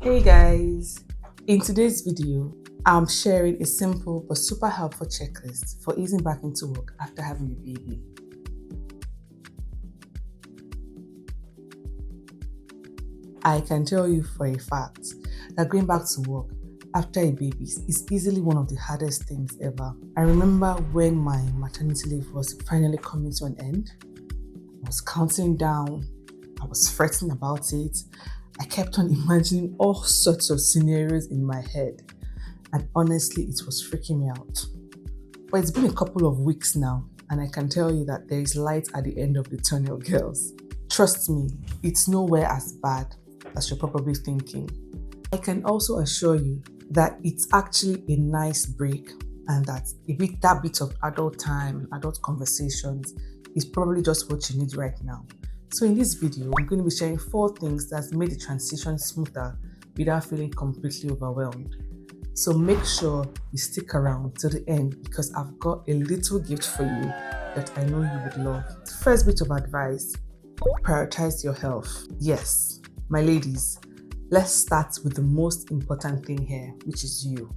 Hey guys, in today's video, I'm sharing a simple but super helpful checklist for easing back into work after having a baby. I can tell you for a fact that going back to work after a baby is easily one of the hardest things ever. I remember when my maternity leave was finally coming to an end. I was counting down, I was fretting about it. I kept on imagining all sorts of scenarios in my head, and honestly, it was freaking me out. But it's been a couple of weeks now, and I can tell you that there is light at the end of the tunnel, girls. Trust me, it's nowhere as bad as you're probably thinking. I can also assure you that it's actually a nice break, and that that bit of adult time, adult conversations is probably just what you need right now. So in this video, I'm going to be sharing 4 things that's made the transition smoother without feeling completely overwhelmed. So make sure you stick around to the end because I've got a little gift for you that I know you would love. First bit of advice, prioritize your health. Yes, my ladies, let's start with the most important thing here, which is you.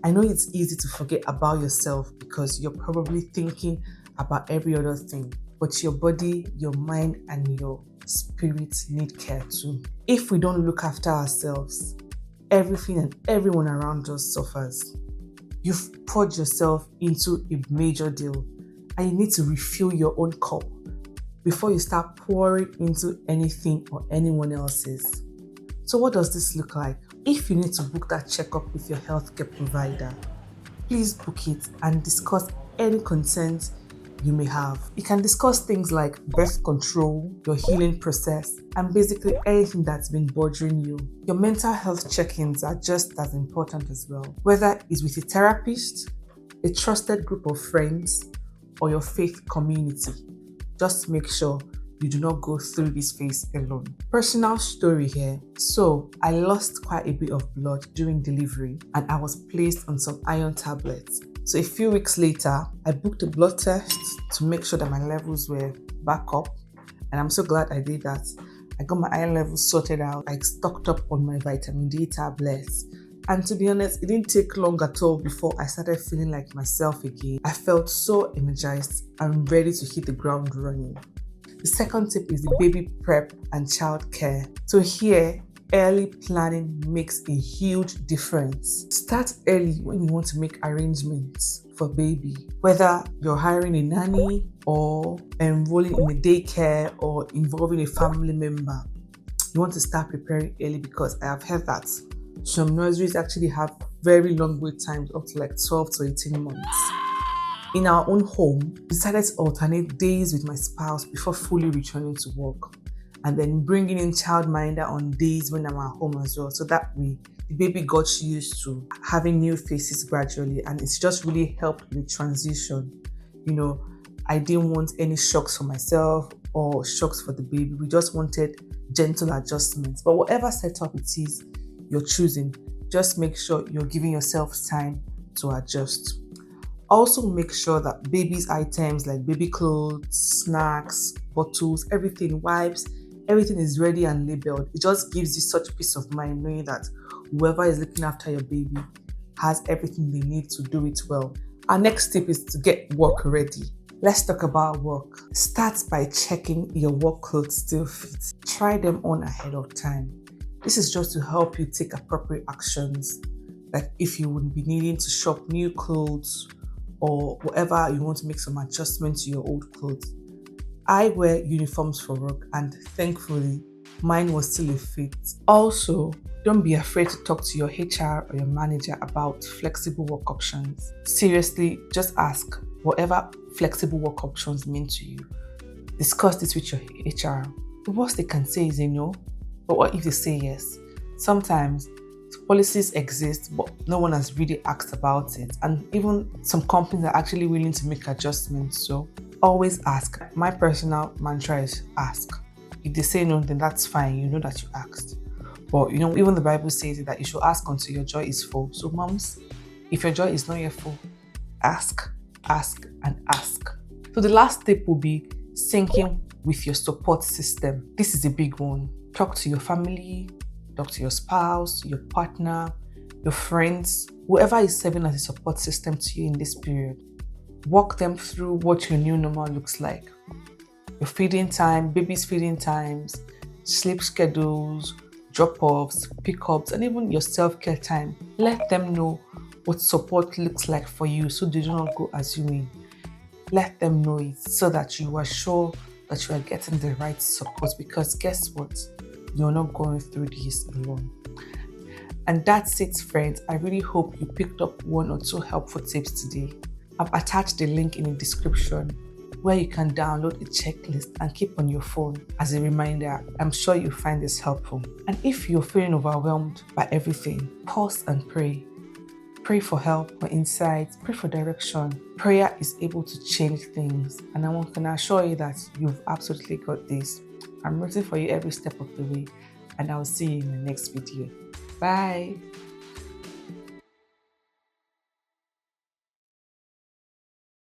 I know it's easy to forget about yourself because you're probably thinking about every other thing. But your body, your mind, and your spirit need care too. If we don't look after ourselves, everything and everyone around us suffers. You've poured yourself into a major deal, and you need to refill your own cup before you start pouring into anything or anyone else's. So what does this look like? If you need to book that checkup with your healthcare provider, please book it and discuss any concerns you may have. You can discuss things like birth control, your healing process, and basically anything that's been bothering you. Your mental health check-ins are just as important as well. Whether it's with a therapist, a trusted group of friends, or your faith community, just make sure you do not go through this phase alone. Personal story here. So I lost quite a bit of blood during delivery and I was placed on some iron tablets. So a few weeks later, I booked a blood test to make sure that my levels were back up. And I'm so glad I did that. I got my iron levels sorted out. I stocked up on my vitamin D tablets. And to be honest, it didn't take long at all before I started feeling like myself again. I felt so energized and ready to hit the ground running. The second tip is the baby prep and child care. So here, early planning makes a huge difference. Start early when you want to make arrangements for baby. Whether you're hiring a nanny or enrolling in a daycare or involving a family member, you want to start preparing early because I have heard that some nurseries actually have very long wait times, up to like 12 to 18 months. In our own home, we decided to alternate days with my spouse before fully returning to work, and then bringing in childminder on days when I'm at home as well. So that way, the baby got used to having new faces gradually, and it's just really helped the transition. You know, I didn't want any shocks for myself or shocks for the baby. We just wanted gentle adjustments. But whatever setup it is you're choosing, just make sure you're giving yourself time to adjust. Also make sure that baby's items like baby clothes, snacks, bottles, everything, wipes, everything is ready and labeled. It just gives you such peace of mind knowing that whoever is looking after your baby has everything they need to do it well. Our next tip is to get work ready. Let's talk about work. Start by checking your work clothes still fit. Try them on ahead of time. This is just to help you take appropriate actions, like if you would be needing to shop new clothes or whatever, you want to make some adjustments to your old clothes. I wear uniforms for work and thankfully mine was still a fit. Also, don't be afraid to talk to your HR or your manager about flexible work options. Seriously, just ask whatever flexible work options mean to you. Discuss this with your HR. The worst they can say is a no, but what if they say yes? Sometimes policies exist, but no one has really asked about it. And even some companies are actually willing to make adjustments. So always ask. My personal mantra is ask. If they say no, then that's fine. You know that you asked. But even the Bible says that you should ask until your joy is full. So moms, if your joy is not yet full, ask, ask, and ask. So the last tip will be syncing with your support system. This is a big one. Talk to your family, Talk to your spouse, your partner, your friends, whoever is serving as a support system to you in this period. Walk them through what your new normal looks like. Your feeding time, baby's feeding times, sleep schedules, drop-offs, pickups, and even your self-care time. Let them know what support looks like for you so they do not go assuming. Let them know it so that you are sure that you are getting the right support, because guess what? You're not going through this alone. And that's it, friends. I really hope you picked up one or two helpful tips today. I've attached the link in the description where you can download a checklist and keep on your phone as a reminder. I'm sure you'll find this helpful. And if you're feeling overwhelmed by everything, pause and pray. Pray for help, for insights, pray for direction. Prayer is able to change things, and I can assure you that you've absolutely got this. I'm rooting for you every step of the way, and I'll see you in the next video. Bye.